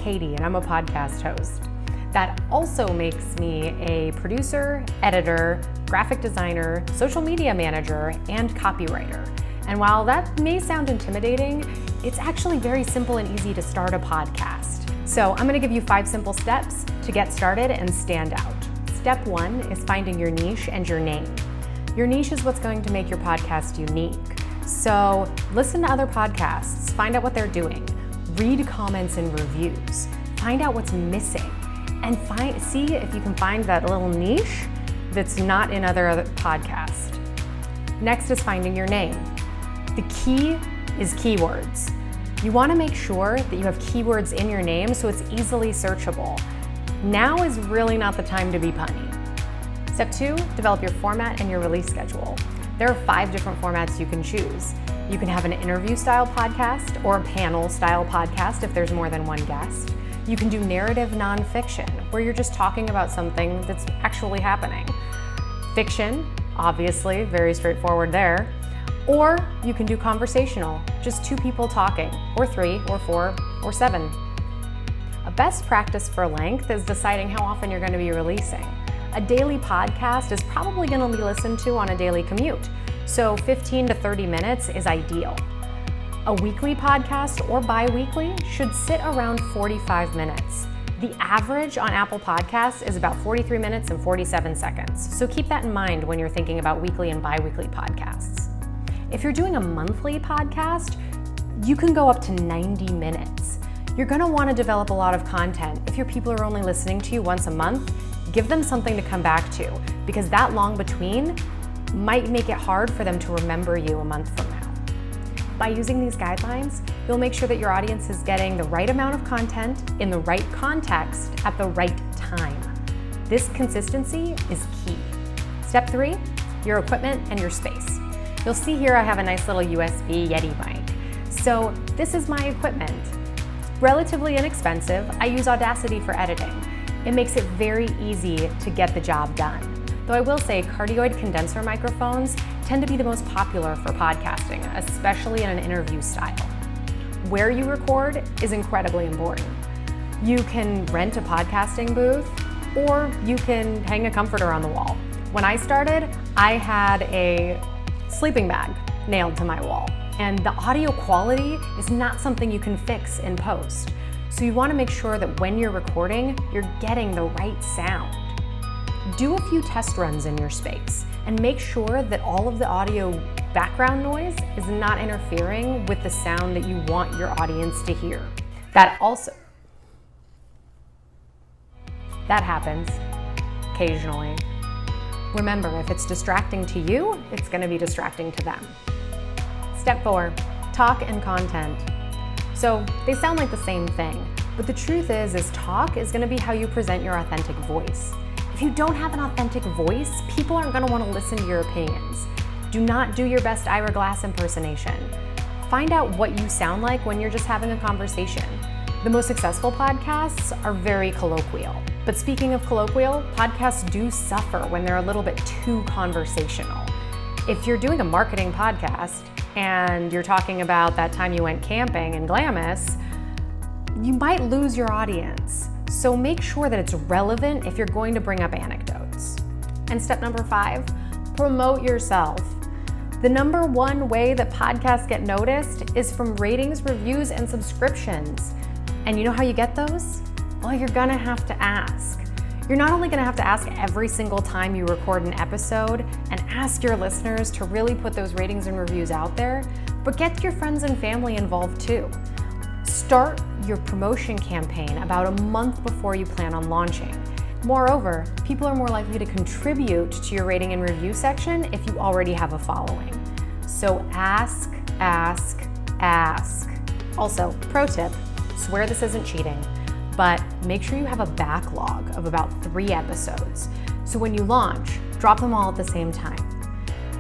Katie, and I'm a podcast host. That also makes me a producer, editor, graphic designer, social media manager, and copywriter. And while that may sound intimidating, it's actually very simple and easy to start a podcast. So I'm going to give you 5 simple steps to get started and stand out. Step 1 is finding your niche and your name. Your niche is what's going to make your podcast unique. So listen to other podcasts, find out what they're doing, read comments and reviews, find out what's missing, and see if you can find that little niche that's not in other podcasts. Next is finding your name. The key is keywords. You want to make sure that you have keywords in your name so it's easily searchable. Now is really not the time to be punny. Step 2, develop your format and your release schedule. There are 5 different formats you can choose. You can have an interview style podcast or a panel style podcast if there's more than one guest. You can do narrative nonfiction, where you're just talking about something that's actually happening. Fiction, obviously, very straightforward there. Or you can do conversational, just 2 people talking, or 3, or 4, or 7. A best practice for length is deciding how often you're going to be releasing. A daily podcast is probably going to be listened to on a daily commute, so 15 to 30 minutes is ideal. A weekly podcast or bi-weekly should sit around 45 minutes. The average on Apple Podcasts is about 43 minutes and 47 seconds, so keep that in mind when you're thinking about weekly and bi-weekly podcasts. If you're doing a monthly podcast, you can go up to 90 minutes. You're going to want to develop a lot of content. If your people are only listening to you once a month, give them something to come back to, because that long between might make it hard for them to remember you a month from now. By using these guidelines, you'll make sure that your audience is getting the right amount of content in the right context at the right time. This consistency is key. Step 3, your equipment and your space. You'll see here I have a nice little USB Yeti mic. So this is my equipment. Relatively inexpensive. I use Audacity for editing. It makes it very easy to get the job done. Though I will say cardioid condenser microphones tend to be the most popular for podcasting, especially in an interview style. Where you record is incredibly important. You can rent a podcasting booth, or you can hang a comforter on the wall. When I started, I had a sleeping bag nailed to my wall, and the audio quality is not something you can fix in post. So you want to make sure that when you're recording, you're getting the right sound. Do a few test runs in your space and make sure that all of the audio background noise is not interfering with the sound that you want your audience to hear. That happens occasionally. Remember, if it's distracting to you, it's going to be distracting to them. Step 4, talk and content. So they sound like the same thing, but the truth is talk is going to be how you present your authentic voice. If you don't have an authentic voice, people aren't going to want to listen to your opinions. Do not do your best Ira Glass impersonation. Find out what you sound like when you're just having a conversation. The most successful podcasts are very colloquial. But speaking of colloquial, podcasts do suffer when they're a little bit too conversational. If you're doing a marketing podcast and you're talking about that time you went camping in Glamis, you might lose your audience. So make sure that it's relevant if you're going to bring up anecdotes. And step number 5, promote yourself. The number 1 way that podcasts get noticed is from ratings, reviews, and subscriptions. And you know how you get those? Well, you're gonna have to ask. You're not only gonna have to ask every single time you record an episode and ask your listeners to really put those ratings and reviews out there, but get your friends and family involved too. Start your promotion campaign about a month before you plan on launching. Moreover, people are more likely to contribute to your rating and review section if you already have a following. So ask, ask, ask. Also, pro tip, swear this isn't cheating, but make sure you have a backlog of about 3 episodes. So when you launch, drop them all at the same time.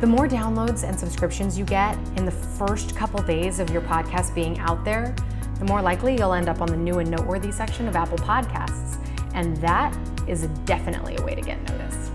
The more downloads and subscriptions you get in the first couple days of your podcast being out there, the more likely you'll end up on the new and noteworthy section of Apple Podcasts. And that is definitely a way to get noticed.